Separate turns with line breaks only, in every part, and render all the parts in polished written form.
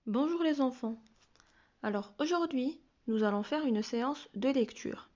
Bonjour les enfants. Alors aujourd'hui, nous allons faire une séance de lecture.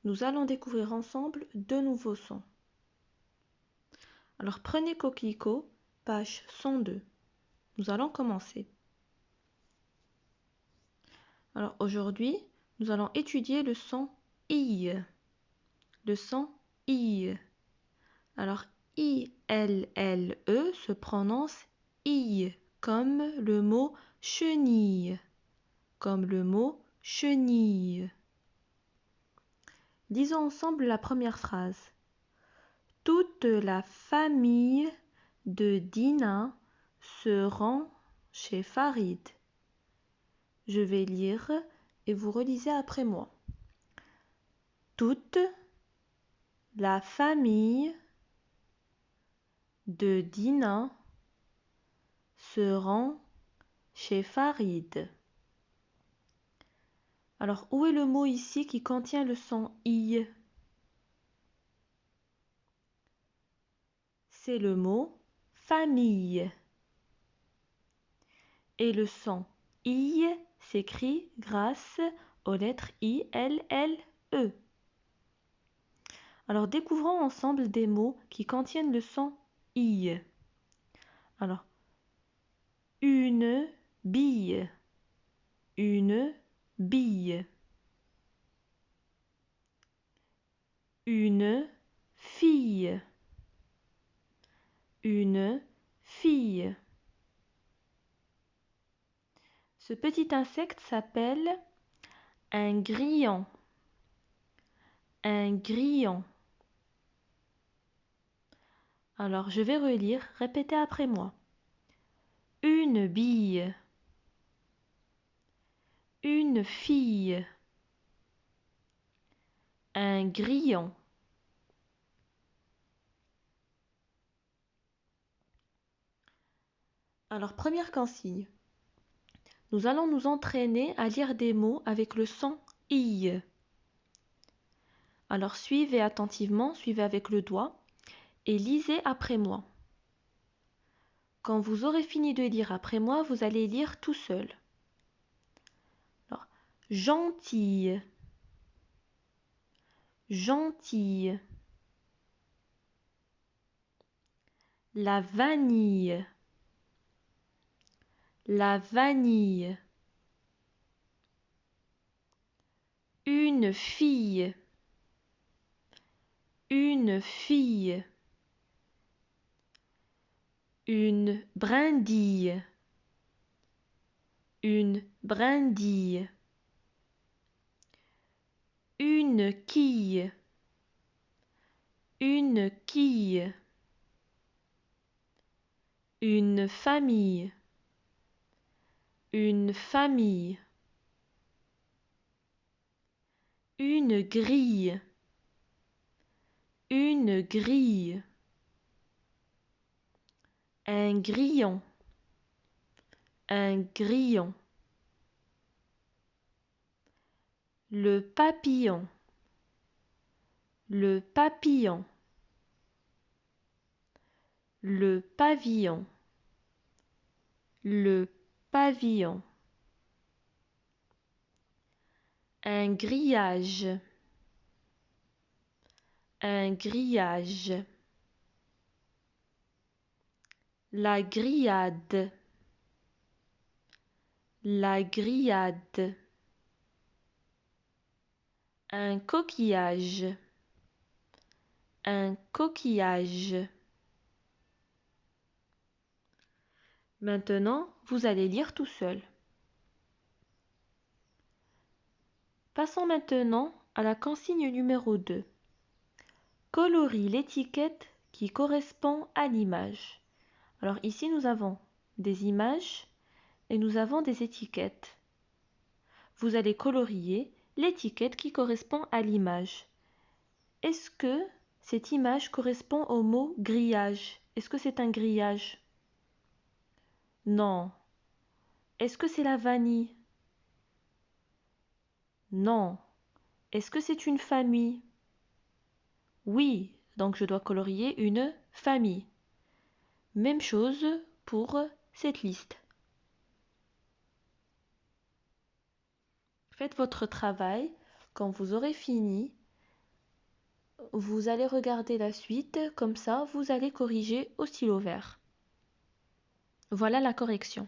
Nous allons découvrir ensemble deux nouveaux sons. Alors prenez Coquelicot, page 102. Nous allons commencer. Alors aujourd'hui, nous allons étudier le son I. Le son I. Alors I-L-L-E se prononce I, comme le mot chenille. Comme le mot chenille. Disons ensemble la première phrase. Toute la famille de Dina se rend chez Farid. Je vais lire et vous relisez après moi. Toute la famille de Dina se rend chez Farid. Alors, où est le mot ici qui contient le son I? C'est le mot famille. Et le son I s'écrit grâce aux lettres I, L, L, E. Alors, découvrons ensemble des mots qui contiennent le son I. Alors, une bille. Une bille. Une fille. Une fille. Ce petit insecte s'appelle un grillon. Un grillon. Alors, je vais relire. Répétez après moi. Une bille. Une fille. Un grillon. Alors, première consigne. Nous allons nous entraîner à lire des mots avec le son I. Alors, suivez attentivement, suivez avec le doigt et lisez après moi. Quand vous aurez fini de lire après moi, vous allez lire tout seul. Alors, gentille. Gentille. La vanille. La vanille. Une fille. Une fille. Une brindille. Une brindille. Une quille. Une quille. Une famille. Une famille. Une grille. Une grille. Un grillon. Un grillon. Le papillon. Le papillon. Le pavillon. Le pavillon. Un grillage. Un grillage. La grillade. La grillade. Un coquillage. Un coquillage. Maintenant, vous allez lire tout seul. Passons maintenant à la consigne numéro 2. Colorie l'étiquette qui correspond à l'image. Alors ici, nous avons des images et nous avons des étiquettes. Vous allez colorier l'étiquette qui correspond à l'image. Est-ce que cette image correspond au mot grillage? Est-ce que c'est un grillage? Non. Est-ce que c'est la vanille? Non. Est-ce que c'est une famille? Oui, donc je dois colorier une famille. Même chose pour cette liste. Faites votre travail. Quand vous aurez fini, vous allez regarder la suite. Comme ça, vous allez corriger au stylo vert. Voilà la correction.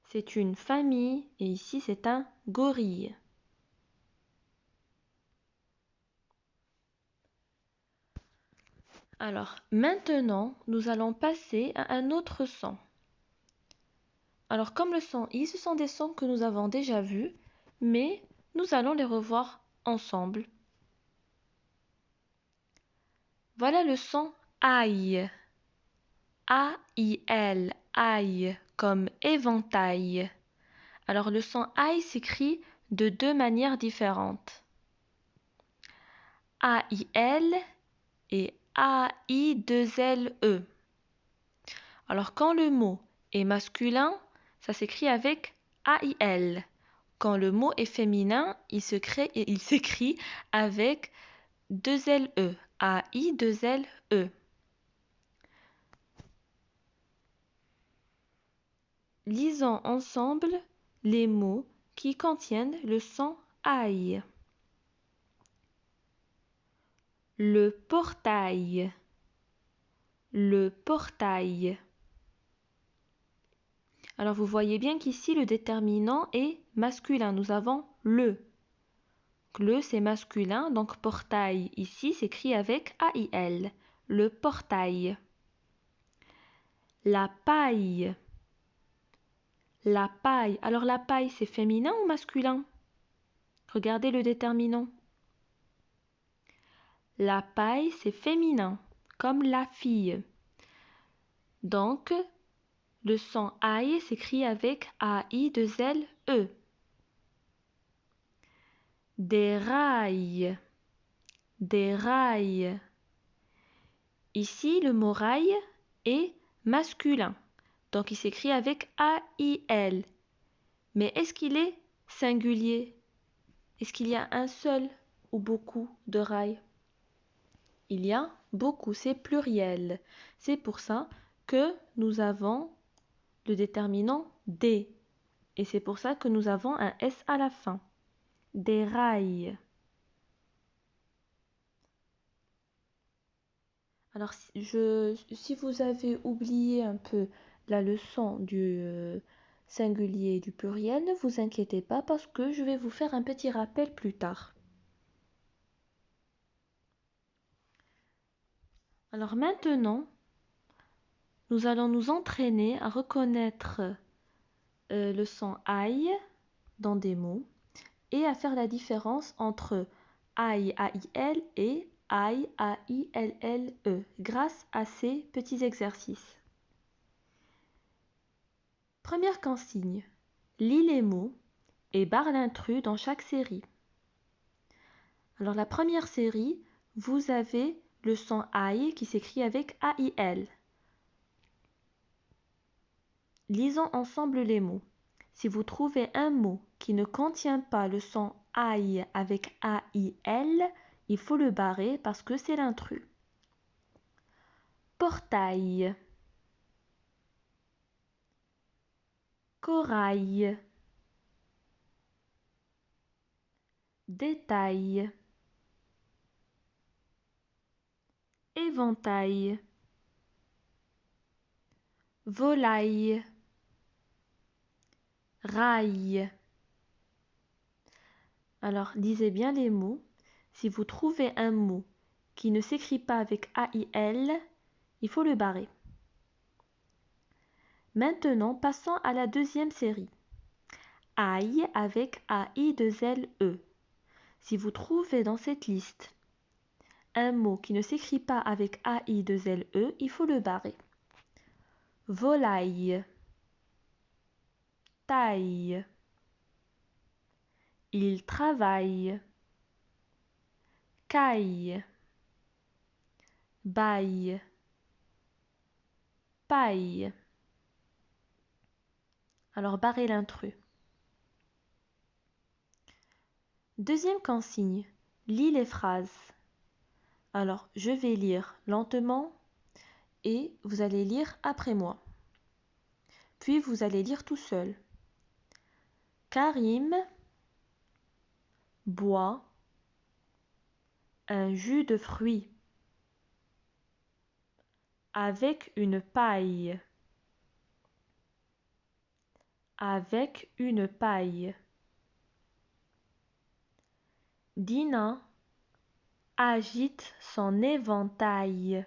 C'est une famille et ici c'est un gorille. Alors, maintenant, nous allons passer à un autre son. Alors, comme le son I, ce sont des sons que nous avons déjà vus, mais nous allons les revoir ensemble. Voilà le son aïe. A-I-L, aïe, comme éventail. Alors, le son aïe s'écrit de deux manières différentes. A-I-L et A-I-2-L-E. Alors, quand le mot est masculin, ça s'écrit avec A-I-L. Quand le mot est féminin, il s'écrit avec 2-L-E. A-I-2-L-E. Lisons ensemble les mots qui contiennent le son aïe. Le portail. Le portail. Alors vous voyez bien qu'ici le déterminant est masculin. Nous avons le. Le c'est masculin, donc portail ici s'écrit avec A-I-L. Le portail. La paille. La paille. Alors la paille c'est féminin ou masculin? Regardez le déterminant. La paille c'est féminin, comme la fille. Donc le son aïe s'écrit avec A-I-2-L-E. Des rails. Des rails. Ici, le mot rail est masculin. Donc, il s'écrit avec A-I-L. Mais est-ce qu'il est singulier? Est-ce qu'il y a un seul ou beaucoup de rails? Il y a beaucoup, c'est pluriel. C'est pour ça que nous avons le déterminant des. Et c'est pour ça que nous avons un S à la fin. Des rails. Alors, si vous avez oublié un peu la leçon du singulier et du pluriel, ne vous inquiétez pas parce que je vais vous faire un petit rappel plus tard. Alors maintenant, nous allons nous entraîner à reconnaître le son aïe dans des mots et à faire la différence entre aïe, A-I-L et aïe, A-I-L-L-E grâce à ces petits exercices. Première consigne, lis les mots et barre l'intrus dans chaque série. Alors la première série, vous avez le son aïe qui s'écrit avec A-I-L. Lisons ensemble les mots. Si vous trouvez un mot qui ne contient pas le son aïe avec A-I-L, il faut le barrer parce que c'est l'intrus. Portail. Corail. Détail. Éventail. Volaille. Rail. Alors, lisez bien les mots. Si vous trouvez un mot qui ne s'écrit pas avec A-I-L, il faut le barrer. Maintenant, passons à la deuxième série. Aïe avec A-I-2-L-E. Si vous trouvez dans cette liste un mot qui ne s'écrit pas avec A-I-2-L-E, il faut le barrer. Volaille. Taille. Il travaille. Caille. Baille. Paille. Alors barrez l'intrus. Deuxième consigne, lis les phrases. Alors je vais lire lentement et vous allez lire après moi. Puis vous allez lire tout seul. Karim boit un jus de fruits avec une paille. Avec une paille. Dina agite son éventail.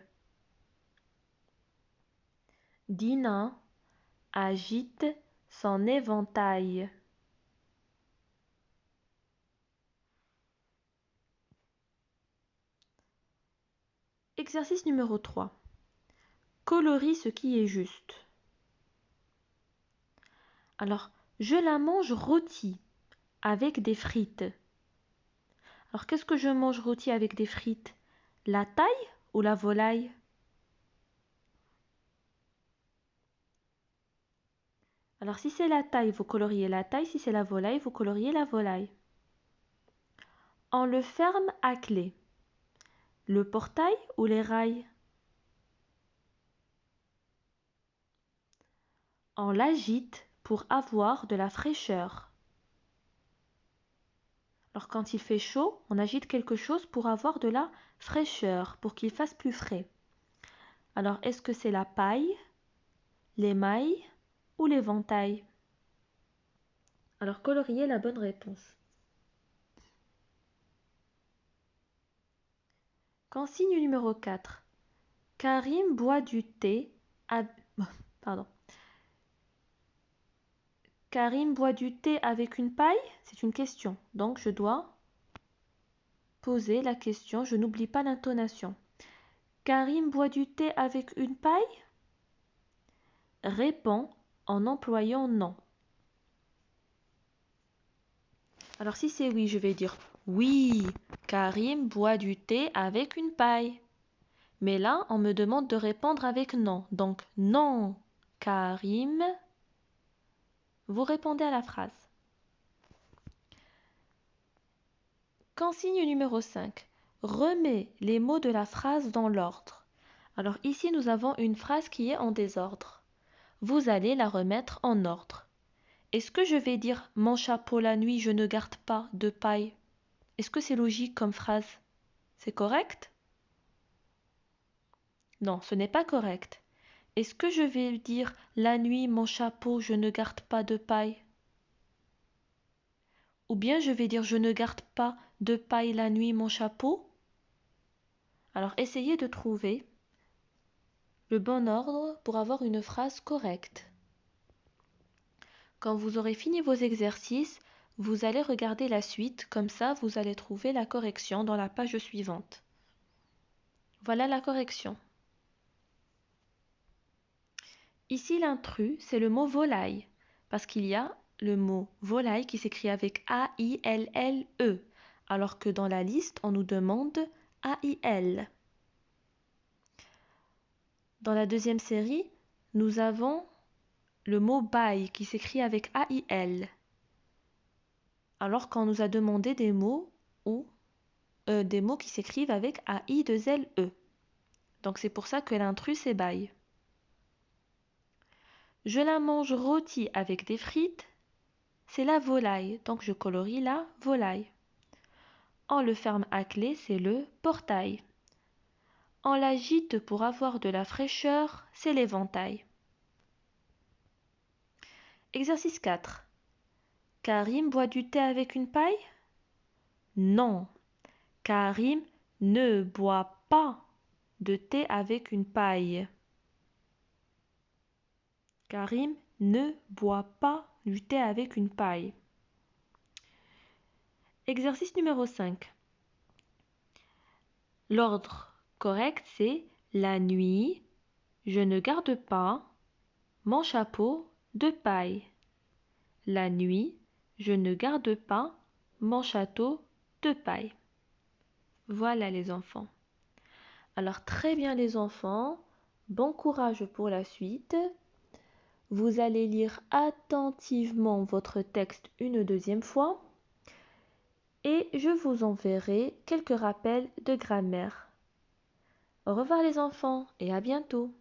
Dina agite son éventail. Exercice numéro 3. Colorie ce qui est juste. Alors, je la mange rôtie avec des frites. Alors, qu'est-ce que je mange rôtie avec des frites? La taille ou la volaille? Alors, si c'est la taille, vous coloriez la taille. Si c'est la volaille, vous coloriez la volaille. On le ferme à clé. Le portail ou les rails? On l'agite pour avoir de la fraîcheur. Alors quand il fait chaud, on agite quelque chose pour avoir de la fraîcheur, pour qu'il fasse plus frais. Alors est-ce que c'est la paille, l'émail ou l'éventail? Alors coloriez la bonne réponse. Consigne numéro 4. Karim boit du thé Karim boit du thé avec une paille? C'est une question. Donc je dois poser la question. Je n'oublie pas l'intonation. Karim boit du thé avec une paille? Réponds en employant non. Alors si c'est oui, je vais dire oui, Karim boit du thé avec une paille. Mais là, on me demande de répondre avec non. Donc non, Karim. Vous répondez à la phrase. Consigne numéro 5. Remets les mots de la phrase dans l'ordre. Alors ici, nous avons une phrase qui est en désordre. Vous allez la remettre en ordre. Est-ce que je vais dire « Mon chapeau la nuit, je ne garde pas de paille » Est-ce que c'est logique comme phrase? C'est correct? Non, ce n'est pas correct. Est-ce que je vais dire « La nuit, mon chapeau, je ne garde pas de paille » Ou bien je vais dire « Je ne garde pas de paille la nuit, mon chapeau » Alors essayez de trouver le bon ordre pour avoir une phrase correcte. Quand vous aurez fini vos exercices, vous allez regarder la suite, comme ça vous allez trouver la correction dans la page suivante. Voilà la correction. Ici l'intrus, c'est le mot volaille, parce qu'il y a le mot volaille qui s'écrit avec A-I-L-L-E, alors que dans la liste, on nous demande A-I-L. Dans la deuxième série, nous avons le mot bail qui s'écrit avec A-I-L, alors qu'on nous a demandé des mots qui s'écrivent avec A-I-2-L-E. Donc c'est pour ça que l'intrus c'est bail. Je la mange rôtie avec des frites, c'est la volaille, donc je colorie la volaille. On le ferme à clé, c'est le portail. On l'agite pour avoir de la fraîcheur, c'est l'éventail. Exercice 4. Karim boit du thé avec une paille? Non. Karim ne boit pas de thé avec une paille. Karim ne boit pas du thé avec une paille. Exercice numéro 5. L'ordre correct, c'est la nuit, je ne garde pas mon chapeau de paille. La nuit, je ne garde pas mon château de paille. Voilà les enfants. Alors très bien les enfants, bon courage pour la suite. Vous allez lire attentivement votre texte une deuxième fois et je vous enverrai quelques rappels de grammaire. Au revoir les enfants et à bientôt.